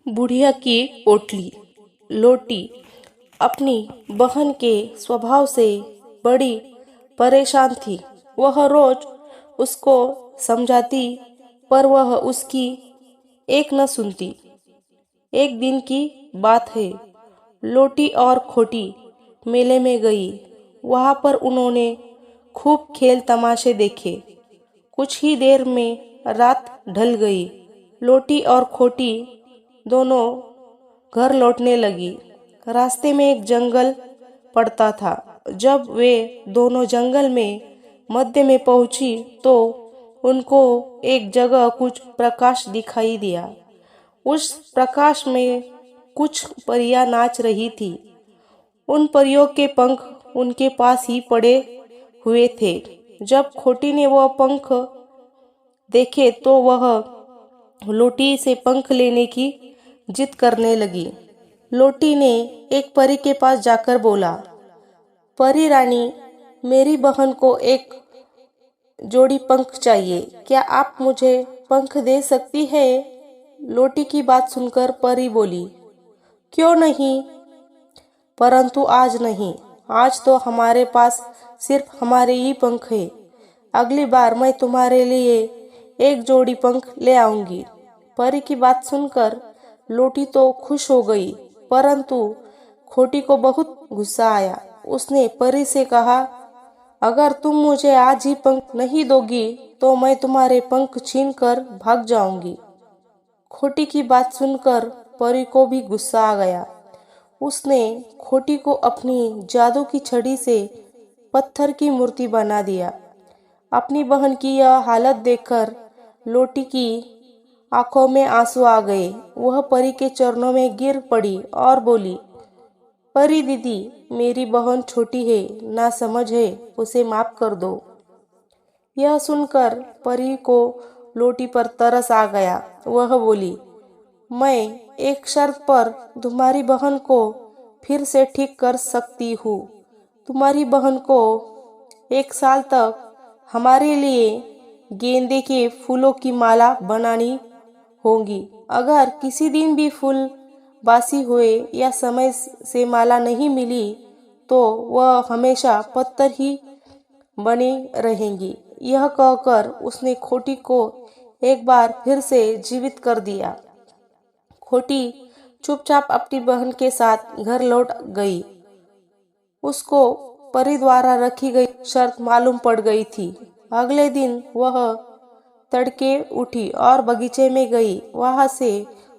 बुढ़िया की पोटली। लोटी अपनी बहन के स्वभाव से बड़ी परेशान थी। वह रोज उसको समझाती पर वह उसकी एक न सुनती। एक दिन की बात है, लोटी और खोटी मेले में गई। वहां पर उन्होंने खूब खेल तमाशे देखे। कुछ ही देर में रात ढल गई। लोटी और खोटी दोनों घर लौटने लगी। रास्ते में एक जंगल पड़ता था। जब वे दोनों जंगल में मध्य में पहुंची तो उनको एक जगह कुछ प्रकाश दिखाई दिया। उस प्रकाश में कुछ परियां नाच रही थी। उन परियों के पंख उनके पास ही पड़े हुए थे। जब खोटी ने वह पंख देखे तो वह लोटी से पंख लेने की जिद करने लगी। लोटी ने एक परी के पास जाकर बोला, परी रानी, मेरी बहन को एक जोड़ी पंख चाहिए, क्या आप मुझे पंख दे सकती है? लोटी की बात सुनकर परी बोली, क्यों नहीं, परंतु आज नहीं। आज तो हमारे पास सिर्फ हमारे ही पंख है। अगली बार मैं तुम्हारे लिए एक जोड़ी पंख ले आऊंगी। परी की बात सुनकर लोटी तो खुश हो गई, परंतु खोटी को बहुत गुस्सा आया। उसने परी से कहा, अगर तुम मुझे आज ही पंख नहीं दोगी तो मैं तुम्हारे पंख छीन कर भाग जाऊंगी। खोटी की बात सुनकर परी को भी गुस्सा आ गया। उसने खोटी को अपनी जादू की छड़ी से पत्थर की मूर्ति बना दिया। अपनी बहन की यह हालत देखकर लोटी की आंखों में आंसू आ गए। वह परी के चरणों में गिर पड़ी और बोली, परी दीदी, मेरी बहन छोटी है, ना समझ है, उसे माफ कर दो। यह सुनकर परी को लोटी पर तरस आ गया। वह बोली, मैं एक शर्त पर तुम्हारी बहन को फिर से ठीक कर सकती हूँ। तुम्हारी बहन को 1 साल तक हमारे लिए गेंदे के फूलों की माला बनानी होगी। अगर किसी दिन भी फूल बासी हुए या समय से माला नहीं मिली तो वह हमेशा पत्थर ही बनी रहेंगी। यह कहकर उसने खोटी को एक बार फिर से जीवित कर दिया। खोटी चुपचाप अपनी बहन के साथ घर लौट गई। उसको परी द्वारा रखी गई शर्त मालूम पड़ गई थी। अगले दिन वह तड़के उठी और बगीचे में गई। वहां से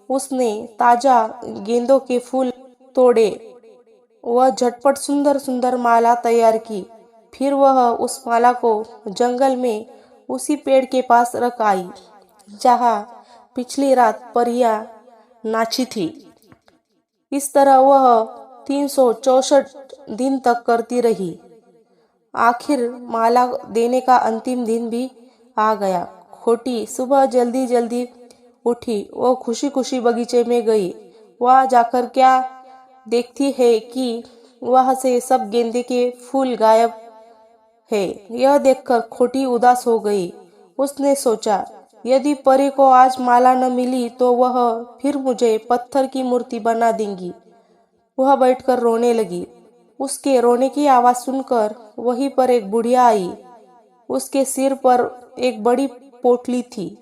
उसने ताजा गेंदों के फूल तोड़े। वह झटपट सुंदर सुंदर माला तैयार की। फिर वह उस माला को जंगल में उसी पेड़ के पास रख आई जहाँ पिछली रात परियां नाची थी। इस तरह वह 364 दिन तक करती रही। आखिर माला देने का अंतिम दिन भी आ गया। खोटी सुबह जल्दी जल्दी उठी। वो खुशी खुशी बगीचे में गई। वहां जाकर क्या देखती है कि वहां से सब गेंदे के फूल गायब है। यह देखकर खोटी उदास हो गई। उसने सोचा, यदि परी को आज माला न मिली तो वह फिर मुझे पत्थर की मूर्ति बना देंगी। वह बैठकर रोने लगी। उसके रोने की आवाज सुनकर वहीं पर एक बुढ़िया आई। उसके सिर पर एक बड़ी पोटली थी।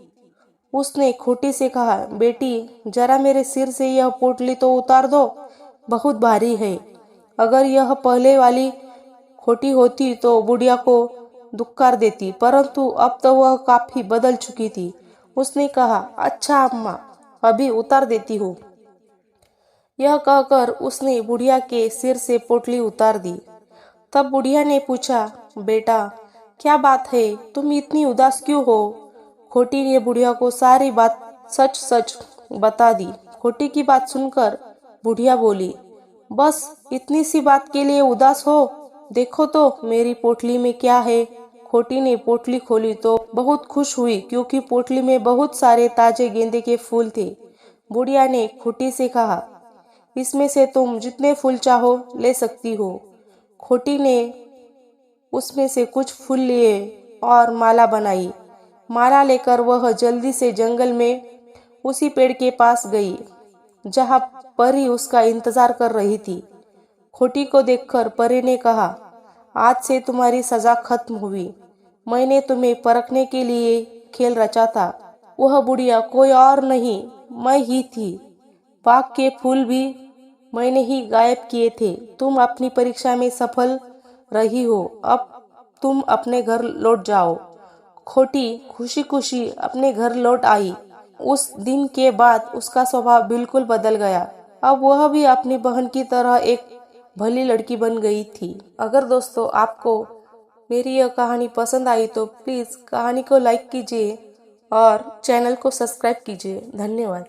उसने खोटी से कहा, बेटी, जरा मेरे सिर से यह पोटली तो उतार दो, बहुत भारी है। अगर यह पहले वाली खोटी होती तो बुढ़िया को दुक्कार देती, परंतु अब तो वह काफी बदल चुकी थी। उसने कहा, अच्छा अम्मा, अभी उतार देती हूँ। यह कहकर उसने बुढ़िया के सिर से पोटली उतार दी। तब बुढ़िया ने पूछा, बेटा, क्या बात है, तुम इतनी उदास क्यों हो? खोटी ने बुढ़िया को सारी बात सच सच बता दी। खोटी की बात सुनकर बुढ़िया बोली, बस इतनी सी बात के लिए उदास हो? देखो तो मेरी पोटली में क्या है। खोटी ने पोटली खोली तो बहुत खुश हुई क्योंकि पोटली में बहुत सारे ताजे गेंदे के फूल थे। बुढ़िया ने खोटी से कहा, इसमें से तुम जितने फूल चाहो ले सकती हो। खोटी ने उसमें से कुछ फूल लिए और माला बनाई। माला लेकर वह जल्दी से जंगल में उसी पेड़ के पास गई। जहाँ परी उसका इंतजार कर रही थी। खोटी को देखकर परी ने कहा, आज से तुम्हारी सजा खत्म हुई। मैंने तुम्हें परखने के लिए खेल रचा था। वह बुढ़िया कोई और नहीं, मैं ही थी। बाग के फूल भी मैंने ही गायब किए थे। तुम अपनी परीक्षा में सफल रही हो, अब तुम अपने घर लौट जाओ। खोटी खुशी खुशी अपने घर लौट आई। उस दिन के बाद उसका स्वभाव बिल्कुल बदल गया। अब वह भी अपनी बहन की तरह एक भली लड़की बन गई थी। अगर दोस्तों आपको मेरी यह कहानी पसंद आई तो प्लीज़ कहानी को लाइक कीजिए और चैनल को सब्सक्राइब कीजिए। धन्यवाद।